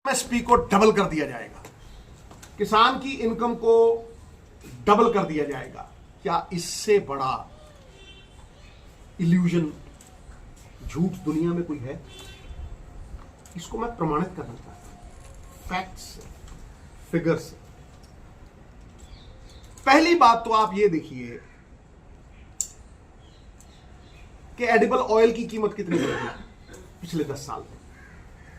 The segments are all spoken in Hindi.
एमएसपी को डबल कर दिया जाएगा, किसान की इनकम को डबल कर दिया जाएगा। क्या इससे बड़ा इल्यूजन, झूठ दुनिया में कोई है? इसको मैं प्रमाणित करना चाहता हूं फैक्ट्स, फिगर्स। पहली बात तो आप ये देखिए कि एडिबल ऑयल की कीमत कितनी बढ़ गई पिछले 10 साल में,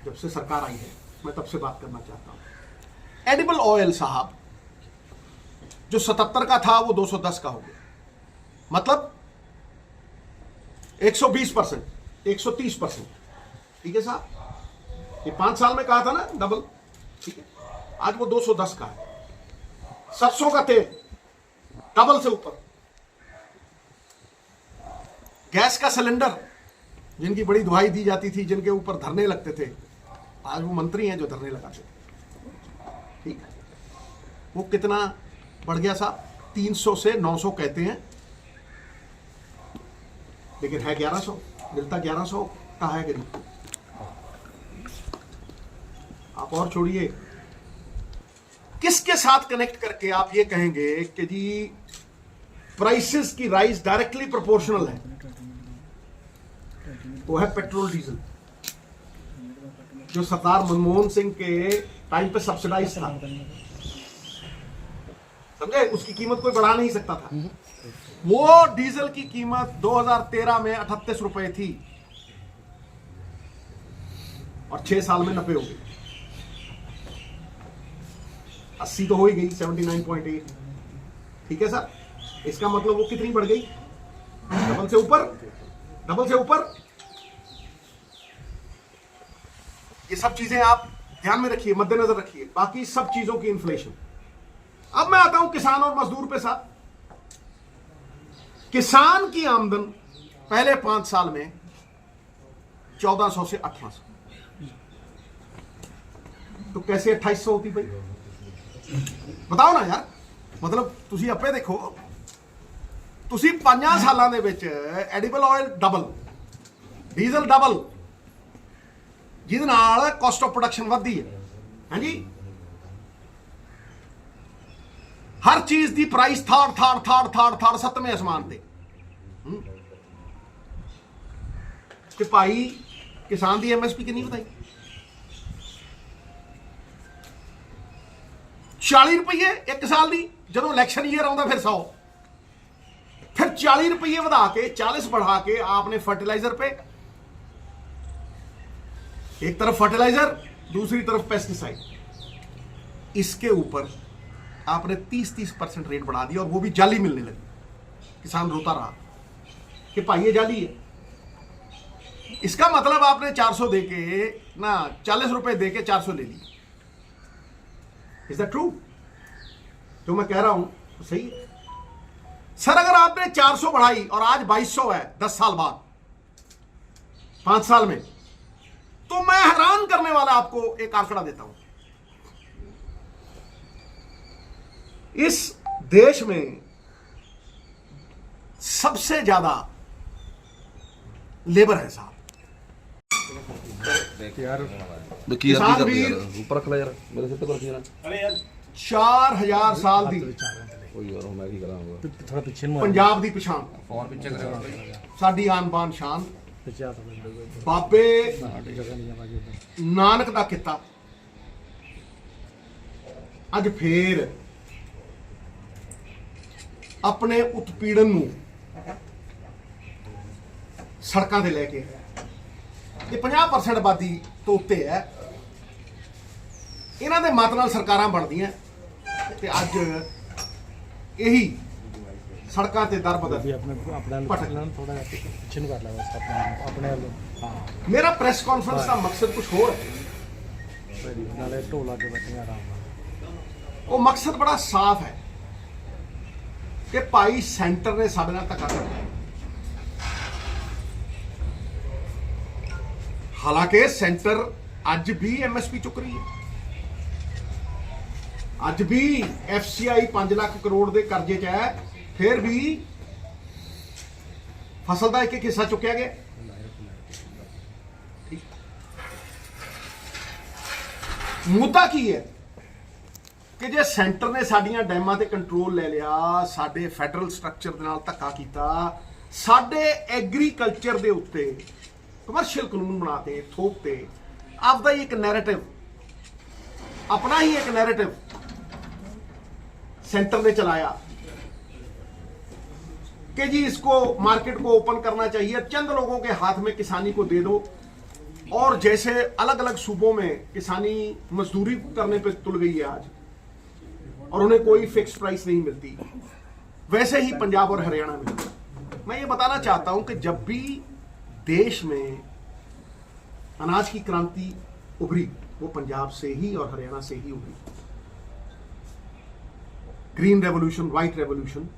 जब से सरकार आई है। मैं तब से बात करना चाहता हूं। एडिबल ऑयल साहब जो 77 का था वो 210 का हो गया, मतलब 120%, 130%। ठीक है साहब, ये 5 साल में कहा था ना डबल, ठीक है, आज वो 210 का है। सरसों का तेल डबल से ऊपर। गैस का सिलेंडर जिनकी बड़ी दुहाई दी जाती थी, जिनके ऊपर धरने लगते थे, आज वो मंत्री हैं जो धरने लगाते थे। ठीक है, वो कितना बढ़ गया साहब? 300 से 900 कहते हैं, लेकिन है 1100, मिलता 1100 का है गरीब को। आप और छोड़िए, किसके साथ कनेक्ट करके आप ये कहेंगे कि जी प्राइसेस की राइज डायरेक्टली प्रोपोर्शनल है? वो है पेट्रोल डीजल, जो सरदार मनमोहन सिंह के टाइम पे सब्सिडाइज था, समझे? उसकी कीमत कोई बढ़ा नहीं सकता था। वो डीजल की कीमत 2013 में 38 रुपए थी और 6 साल में 90 हो गई। 80 तो हो ही गई, 79.8। ठीक है सर, इसका मतलब वो कितनी बढ़ गई? डबल से ऊपर, डबल से ऊपर। ये सब चीजें आप ध्यान में रखिए, मद्देनजर रखिए, बाकी सब चीजों की इन्फ्लेशन। अब मैं आता हूं किसान और मजदूर पे साहब। किसान की आमदन पहले 5 साल में 1400 से 1800, तो कैसे 2800 होती भाई? बताओ ना यार। मतलब तुसी अपे देखो, तुसी 5 सालों ਦੇ ਵਿੱਚ edible oil double, diesel double, ਜਿਹਦੇ ਨਾਲ ਕਾਸਟ ਆਫ ਪ੍ਰੋਡਕਸ਼ਨ ਵਧਦੀ ਹੈ। ਹਾਂਜੀ, हर चीज की प्राइस थाड़ 7वें आसमान ते। ते भाई किसान की एमएसपी कितनी बताई? 40 रुपये एक साल की। जो इलेक्शन ईयर आता फिर 100, फिर 40 रुपये बढ़ा के 40 बढ़ा के आपने फर्टिलाइजर पे, एक तरफ फर्टिलाइजर, दूसरी तरफ पेस्टिसाइड, इसके ऊपर आपने 30% रेट बढ़ा दिया और वो भी जाली मिलने लगी। किसान रोता रहा कि भाई ये जाली है। इसका मतलब आपने 400 देके ना 40 रुपए देके 400 ले ली। Is that true? जो मैं कह रहा हूं तो सही है सर। अगर आपने 400 बढ़ाई और आज 2200 है 10 साल बाद, 5 साल में, तो मैं हैरान करने वाला आपको एक आंकड़ा देता हूं। इस देश में सबसे ज्यादा लेबर है साहब। किसान वीर ऊपर रख ले यार, मेरे सिर पे कर दिया ना। 4000 साल दी कोई और मैं की करांगा थोड़ा पीछे में पंजाब दी पछाण, फोन पीछे करेगा साडी आन बान शान, पीछे आता है बाबे जगह नहीं है बाकी। नानक दा किता अज फेर अपने उत्पीड़न नूं सड़कां ते लैके, ये 50% आबादी तो उत्ते है। इन्हां दे मत नाल सरकारां बनदियां ते अज यही सड़कां ते दर बदर अपने थोड़ा पीछे कर ला बस अपने हाँ। मेरा प्रेस कॉन्फ्रेंस का मकसद कुछ होर है। नाले ढोला के बैठे आराम नाल। वो मकसद बड़ा साफ है कि भाई सेंटर ने साडे नाल धक्का करना। हालांकि सेंटर अज भी एमएसपी चुक रही है, अज भी एफसीआई 5 लाख करोड़ के कर्जे च है, फिर भी फसल का एक हिस्सा चुकया गया। ਮੁੱਦਾ ਕੀ ਹੈ ਕਿ ਜੇ ਸੈਂਟਰ ਨੇ ਸਾਡੀਆਂ ਡੈਮਾਂ ਤੇ ਕੰਟਰੋਲ ਲੈ ਲਿਆ, ਸਾਡੇ ਫੈਡਰਲ ਸਟਰਕਚਰ ਦੇ ਨਾਲ ਧੱਕਾ ਕੀਤਾ, ਸਾਡੇ ਐਗਰੀਕਲਚਰ ਦੇ ਉੱਤੇ ਕਮਰਸ਼ੀਅਲ ਕਾਨੂੰਨ ਬਣਾਤੇ, ਥੋਪਤੇ, ਆਪਦਾ ਹੀ ਇੱਕ ਨੈਰੇਟਿਵ, अपना ही एक नैरेटिव सेंटर ने चलाया कि जी इसको मार्केट को ओपन करना चाहिए, चंद लोगों के हाथ में किसानी को दे दो, और जैसे अलग अलग सूबों में किसानी मजदूरी करने पे तुल गई है आज और उन्हें कोई फिक्स प्राइस नहीं मिलती, वैसे ही पंजाब और हरियाणा में। मैं ये बताना चाहता हूं कि जब भी देश में अनाज की क्रांति उभरी वो पंजाब से ही और हरियाणा से ही उभरी। ग्रीन रेवोल्यूशन, व्हाइट रेवोल्यूशन,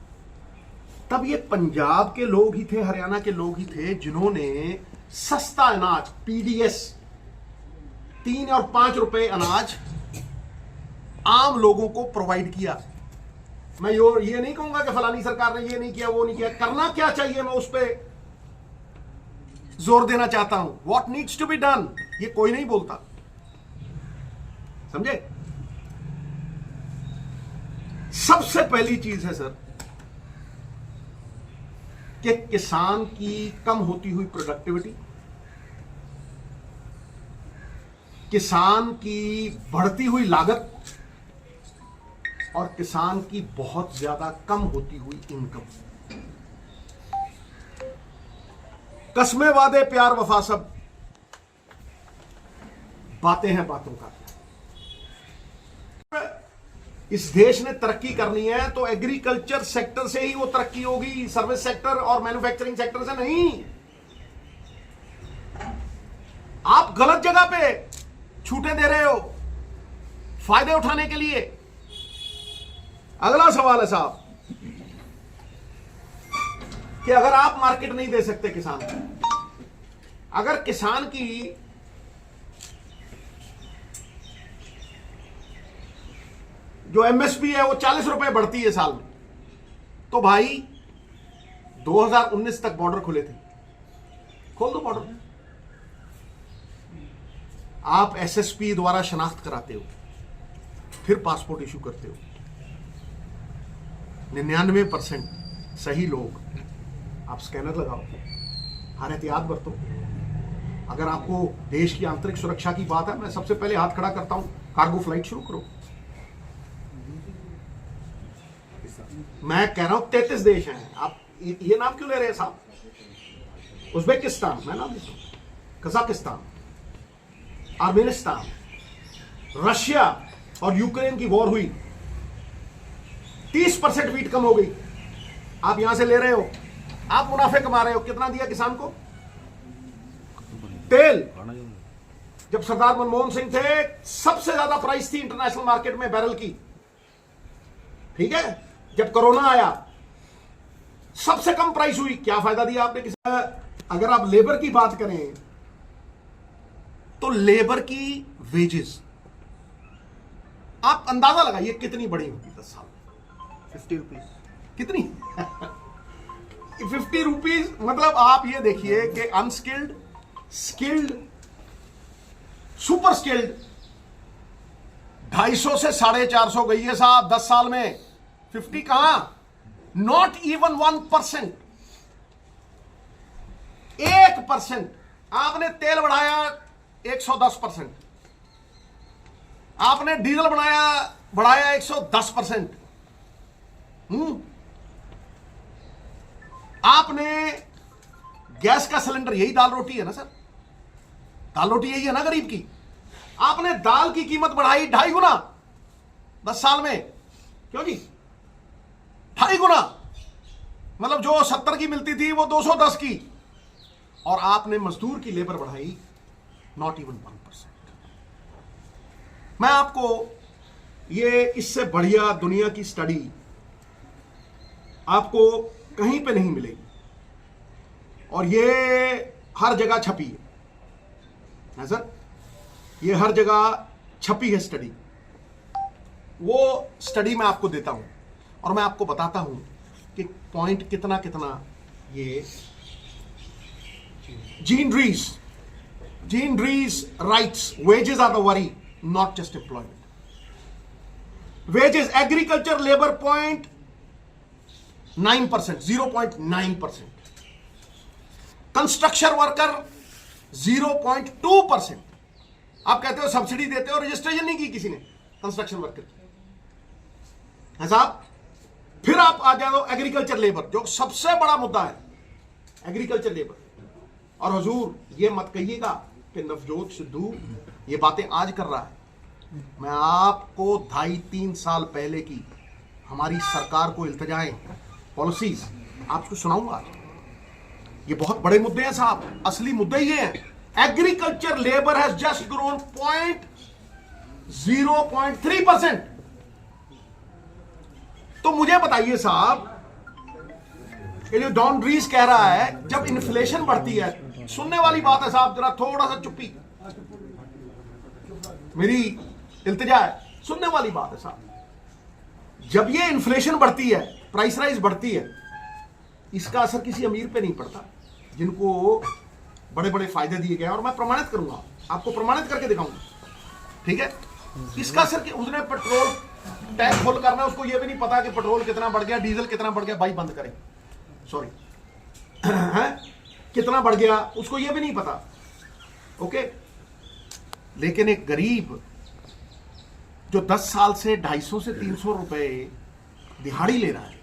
तब ये पंजाब के लोग ही थे, हरियाणा के लोग ही थे जिन्होंने सस्ता अनाज, पीडीएस, 3 और 5 रुपए अनाज आम लोगों को प्रोवाइड किया। मैं ये नहीं कहूंगा कि फलानी सरकार ने ये नहीं किया, वो नहीं किया, करना क्या चाहिए मैं उस पर जोर देना चाहता हूं। What needs to be done ये कोई नहीं बोलता, समझे। सबसे पहली चीज है सर कि किसान की कम होती हुई प्रोडक्टिविटी, किसान की बढ़ती हुई लागत और किसान की बहुत ज्यादा कम होती हुई इनकम। कस्में वादे प्यार वफा सब बातें हैं बातों का। इस देश ने तरक्की करनी है तो एग्रीकल्चर सेक्टर से ही वो तरक्की होगी, सर्विस सेक्टर और मैन्युफैक्चरिंग सेक्टर से नहीं। आप गलत जगह पे छूटें दे रहे हो फायदे उठाने के लिए। अगला सवाल है साहब कि अगर आप मार्केट नहीं दे सकते किसान को, अगर किसान की जो एमएसपी है वो 40 रुपए बढ़ती है साल में, तो भाई 2019 तक बॉर्डर खुले थे, खोल दो बॉर्डर। आप एसएसपी द्वारा शनाख्त कराते हो, फिर पासपोर्ट इशू करते हो। 99% सही लोग, आप स्कैनर लगाओ, हर एहतियात बरतो। अगर आपको देश की आंतरिक सुरक्षा की बात है, मैं सबसे पहले हाथ खड़ा करता हूं, कार्गो फ्लाइट शुरू करो। मैं कह रहा हूं 33 देश हैं, आप ये नाम क्यों ले रहे हैं साहब? उज्बेकिस्तान, मैं नाम लेता हूं, कजाकिस्तान, आर्मेनिस्तान, रशिया और यूक्रेन की वॉर हुई, 30% वीट कम हो गई। आप यहां से ले रहे हो, आप मुनाफे कमा रहे हो। कितना दिया किसान को? तेल, जब सरदार मनमोहन सिंह थे सबसे ज्यादा प्राइस थी इंटरनेशनल मार्केट में बैरल की, ठीक है। जब कोरोना आया सबसे कम प्राइस हुई, क्या फायदा दिया आपने किसान? अगर आप लेबर की बात करें तो लेबर की वेजेस आप अंदाजा लगाइए कितनी बढ़ी होगी 10 साल में? 50 रुपीज। कितनी? 50 रुपीज। मतलब आप ये देखिए कि अनस्किल्ड, स्किल्ड, सुपर स्किल्ड 250 से 450 गई है साहब 10 साल में। 50 कहां? Not even 1%। 1%। आपने तेल बढ़ाया 110%, आपने डीजल बढ़ाया 110%। आपने गैस का सिलेंडर, यही दाल रोटी है ना सर, दाल रोटी यही है ना गरीब की। आपने दाल की कीमत बढ़ाई 2.5 गुना 10 साल में। क्यों जी? 2.5 गुना। मतलब जो 70 की मिलती थी वो 210 की। और आपने मजदूर की लेबर बढ़ाई नॉट इवन 1%। मैं आपको ये इससे बढ़िया दुनिया की स्टडी आपको कहीं पे नहीं मिलेगी, और ये हर जगह छपी है सर, ये हर जगह छपी है स्टडी। वो स्टडी मैं आपको देता हूं और मैं आपको बताता हूं कि पॉइंट कितना कितना ये Gene Rees writes, wages are the worry, not just employment. Wages, agriculture labor 0.9%, 0.9%. Construction worker 0.2%. आप कहते हो सब्सिडी देते हो, रजिस्ट्रेशन नहीं की किसी ने कंस्ट्रक्शन वर्कर है साहब। फिर आप आ जाओ एग्रीकल्चर लेबर, जो सबसे बड़ा मुद्दा है, एग्रीकल्चर लेबर। और हुजूर ये मत कहिएगा कि नवजोत सिद्धू ये बातें आज कर रहा है। मैं आपको 2.5-3 साल पहले की हमारी सरकार को इल्तजाएं, पॉलिसीज आपको सुनाऊंगा। ये बहुत बड़े मुद्दे हैं साहब, असली मुद्दे ये हैं। Agriculture labour has just grown 0.3%। तो मुझे बताइए साहब, ये जो डॉन रीस कह रहा है जब इन्फ्लेशन बढ़ती है, सुनने वाली बात है साहब, जरा थोड़ा सा चुप्पी, मेरी इल्तिजा है, सुनने वाली बात है साहब। जब ये इन्फ्लेशन बढ़ती है, प्राइस राइज बढ़ती है, इसका असर किसी अमीर पे नहीं पड़ता, जिनको बड़े बड़े फायदे दिए गए। और मैं प्रमाणित करूंगा, आपको प्रमाणित करके दिखाऊंगा, ठीक है। इसका असर कि उसने पेट्रोल टैक्स फुल करना है, उसको ये भी नहीं पता कि पेट्रोल कितना बढ़ गया, डीजल कितना बढ़ गया, भाई बंद करें, सॉरी है कितना बढ़ गया, उसको ये भी नहीं पता, ओके। लेकिन एक गरीब जो 10 साल से 250 से 300 रुपए दिहाड़ी ले रहा है,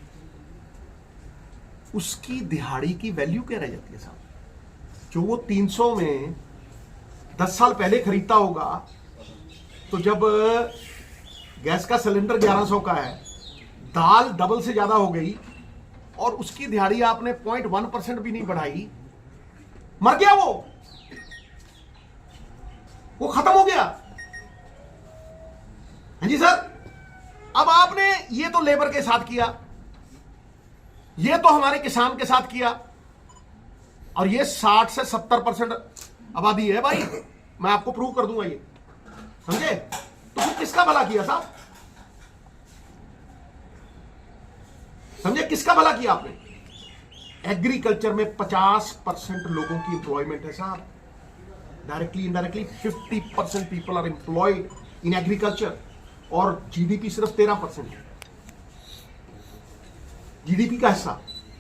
उसकी दिहाड़ी की वैल्यू क्या रह जाती है साहब। जो वो 300 में 10 साल पहले खरीदता होगा, तो जब गैस का सिलेंडर 1100 का है, दाल डबल से ज्यादा हो गई, और उसकी दिहाड़ी आपने 0.1% भी नहीं बढ़ाई, मर गया वो खत्म हो गया। हाँ जी सर। अब आपने ये तो लेबर के साथ किया, ये तो हमारे किसान के साथ किया, और ये 60 से 70% आबादी है भाई, मैं आपको प्रूव कर दूंगा ये, समझे। तो फिर किसका भला किया साहब, समझे, किसका भला किया आपने। एग्रीकल्चर में 50% लोगों की एम्प्लॉयमेंट है साहब, directly indirectly 50% people are employed in agriculture, और जीडीपी सिर्फ 13% है, जीडीपी का हिस्सा।